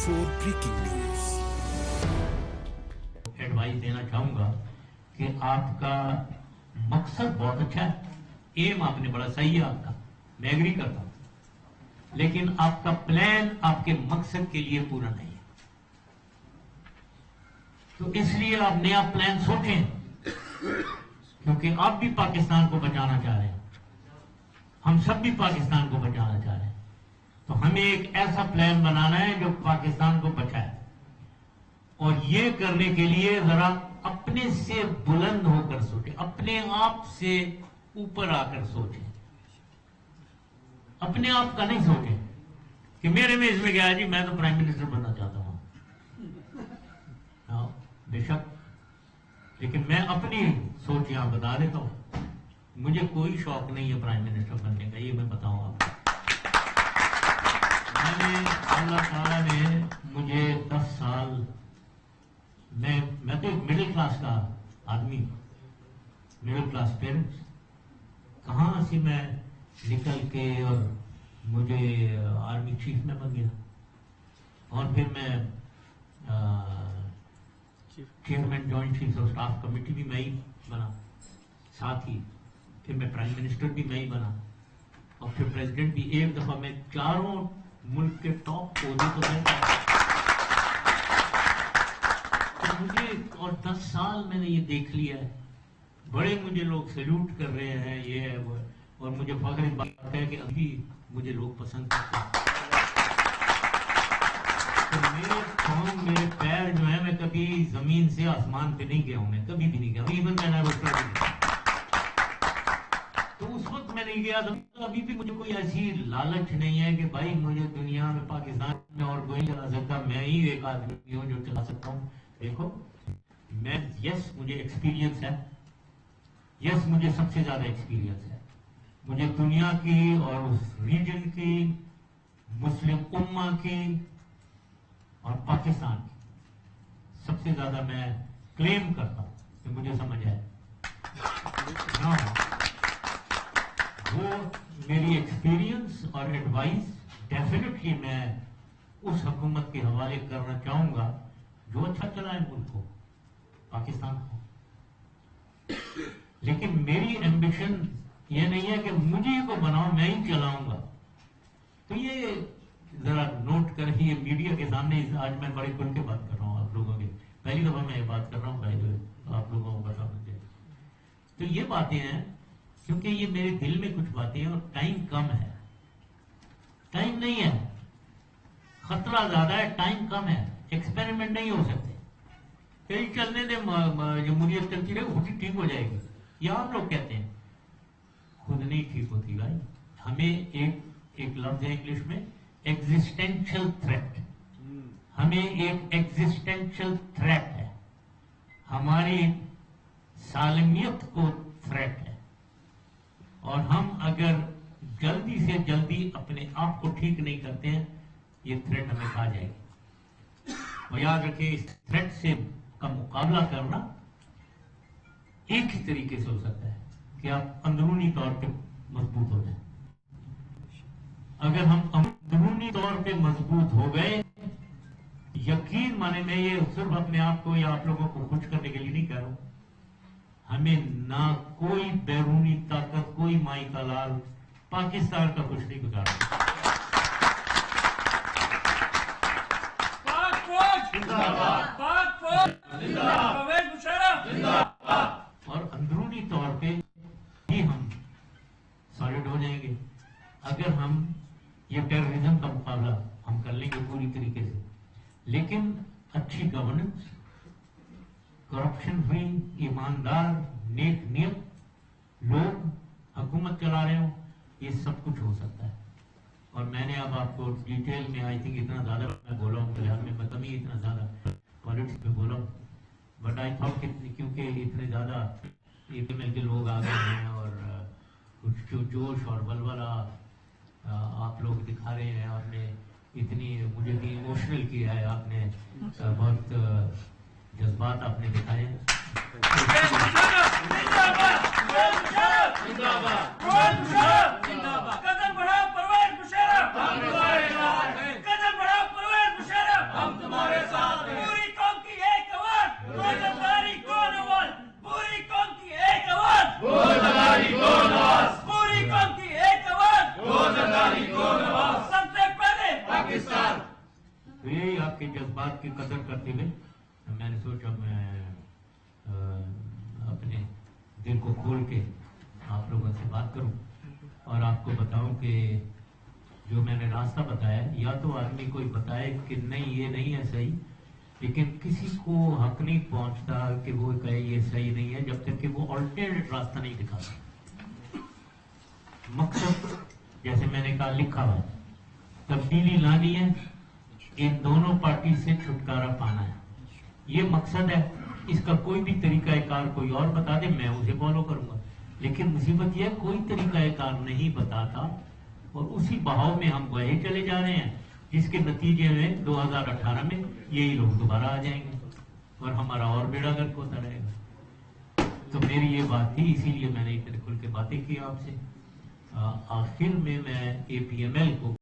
Kishore Breaking News. Advise دینا چاہوں گا کہ آپ کا مقصد بہت اچھا ہے، ایم آپ نے بڑا صحیح ہے آپ کا، میں ایگری کرتا ہوں، لیکن آپ کا پلان آپ کے مقصد کے لیے پورا نہیں ہے. تو اس لیے آپ نیا پلان سوچیں، کیونکہ آپ بھی پاکستان کو بچانا چاہ رہے ہیں، ہم سب بھی پاکستان کو بچانا چاہ رہے ہیں. تو ہمیں ایک ایسا پلان بنانا ہے جو پاکستان کو بچائے، اور یہ کرنے کے لیے ذرا اپنے سے بلند ہو کر سوچیں، اپنے آپ سے اوپر آ کر سوچیں، اپنے آپ کا نہیں سوچیں کہ میرے میں اس میں کیا ہے جی، میں تو پرائم منسٹر بننا چاہتا ہوں. ہاں بے شک، لیکن میں اپنی سوچ یہاں بتا دیتا ہوں، مجھے کوئی شوق نہیں ہے پرائم منسٹر بننے کا، یہ میں بتاؤں آپ کو. اللہ تعالیٰ نے مجھے 10 سال، میں تو ایک مڈل کلاس کا آدمی ہوں، مڈل کلاس پیرنٹس، کہاں سے میں نکل کے اور مجھے آرمی چیف میں بن گیا، اور پھر میں chairman joint chief of staff committee بھی میں ہی بنا، ساتھ ہی پھر میں پرائم منسٹر بھی میں ہی بنا، اور پھر پریزیڈنٹ بھی. ایک دفعہ میں چاروں ملک کے ٹاپ عہدے تو میں مجھے، اور 10 سال میں نے یہ دیکھ لیا ہے، بڑے مجھے لوگ سیلوٹ کر رہے ہیں، یہ ہے وہ، اور مجھے فخر اس بات ہے کہ ابھی مجھے لوگ پسند کرتے ہیں. تو میرے پاؤں، میرے پیر جو ہیں، میں کبھی زمین سے آسمان پہ نہیں گیا ہوں، میں کبھی بھی نہیں گیا، ایون میں نے تو اس وقت میں نہیں گیا تھا. ابھی بھی مجھے کوئی ایسی لالچ نہیں ہے کہ بھائی مجھے دنیا میں، پاکستان میں اور کوئی چلا سکتا، میں ہی ایک آدمی ہوں جو چلا سکتا ہوں. دیکھو میں، یس مجھے ایکسپیرینس ہے، یس مجھے سب سے زیادہ ایکسپیرینس ہے، مجھے دنیا کی اور اس ریجن کی، مسلم امہ کی اور پاکستان کی سب سے زیادہ میں کلیم کرتا ہوں کہ مجھے سمجھ ہے. وہ میری ایکسپیرینس اور ایڈوائز ڈیفینیٹلی میں اس حکومت کے حوالے کرنا چاہوں گا جو اچھا چلا ہے ملک کو، پاکستان کو. لیکن میری ایمبیشن یہ نہیں ہے کہ مجھے کو بناؤ میں ہی چلاؤں گا. تو یہ ذرا نوٹ کر، یہ میڈیا کے سامنے آج میں بڑے کھل کے بات کر رہا ہوں آپ لوگوں کے، پہلی دفعہ میں یہ بات کر رہا ہوں بھائی، جو آپ لوگوں کو بتا مجھے. تو یہ باتیں ہیں کیونکہ یہ میرے دل میں کچھ باتیں ہیں، اور ٹائم کم ہے، ٹائم نہیں ہے، خطرہ زیادہ ہے، ٹائم کم ہے، ایکسپیریمنٹ نہیں ہو سکتے. کئی چلنے دیں، جمہوریت چلتی رہے، خود ہی ٹھیک ہو جائے گی. یہ آپ لوگ کہتے ہیں، خود نہیں ٹھیک ہوتی بھائی. ہمیں ایک لفظ ہے انگلش میں ایگزسٹینشل تھریٹ، ہمیں ایک ایگزسٹینشل تھریٹ ہے، ہماری سالمیت کو تھریٹ ہے، اور ہم اگر جلدی سے جلدی اپنے آپ کو ٹھیک نہیں کرتے ہیں، یہ تھریٹ ہمیں کھا جائے گی. اور یاد رکھیں، اس تھریٹ سے کا مقابلہ کرنا ایک ہی طریقے سے ہو سکتا ہے کہ آپ اندرونی طور پہ مضبوط ہو جائیں. اگر ہم اندرونی طور پہ مضبوط ہو گئے، یقین مانے، میں یہ صرف اپنے آپ کو یا آپ لوگوں کو خوش کرنے کے لیے نہیں کہہ رہا ہوں، ہمیں نہ کوئی بیرونی طاقت، کوئی مائی کا لال پاکستان کا کچھ نہیں گزارا. اور اندرونی طور پہ ہی ہم سالڈ ہو جائیں گے اگر ہم یہ ٹیررزم کا مقابلہ ہم کر لیں گے پوری طریقے سے. لیکن اچھی گورننس، کرپشن فری، ایماندار، نیک نیت لوگ حکومت چلا رہے ہوں، یہ سب کچھ ہو سکتا ہے. اور میں نے اب آپ کو ڈیٹیل میں آئی تھنک اتنا زیادہ میں بولا ہوں، فلحال میں پتہ نہیں اتنا زیادہ پالیٹکس میں بولا ہوں، بٹ آئی تھاٹ کیونکہ اتنے زیادہ ایک کے لوگ آ گئے ہیں اور کچھ جوش اور ولولہ آپ لوگ دکھا رہے ہیں، آپ نے اتنی مجھے بھی ایموشنل کیا ہے، آپ نے بہت جذبات آپ نے دکھائے ہیں. قدم بڑھا پرویز مشرف، قدم بڑھا پرویز مشرف. تو یہی آپ کے جذبات کی قدر کرتے ہوئے میں نے سوچا میں اپنے دل کو کھول کے آپ لوگوں سے بات کروں اور آپ کو بتاؤں کہ جو میں نے راستہ بتایا یا تو آدمی کوئی بتائے کہ نہیں یہ نہیں ہے صحیح، لیکن کسی کو حق نہیں پہنچتا کہ وہ کہے یہ صحیح نہیں ہے جب تک کہ وہ آلٹرنیٹ راستہ نہیں دکھاتا۔ مقصد جیسے میں نے کہا لکھا ہوا ہے، تبدیلی لانی ہے، ان دونوں پارٹی سے چھٹکارا پانا ہے، یہ مقصد ہے۔ اس کا کوئی بھی طریقہ کار کوئی اور بتا دے میں اسے فالو کروں گا، لیکن مصیبت یہ کوئی طریقہ کار نہیں بتاتا اور اسی بہاؤ میں ہم بہے چلے جا رہے ہیں، جس کے نتیجے میں 2018 میں یہی لوگ دوبارہ آ جائیں گے اور ہمارا اور بیڑا گرک ہوتا رہے گا۔ تو میری یہ بات تھی، اسی لیے میں نے اتنے کھل کے باتیں کی آپ سے۔ آخر میں اے پی ایم ایل کو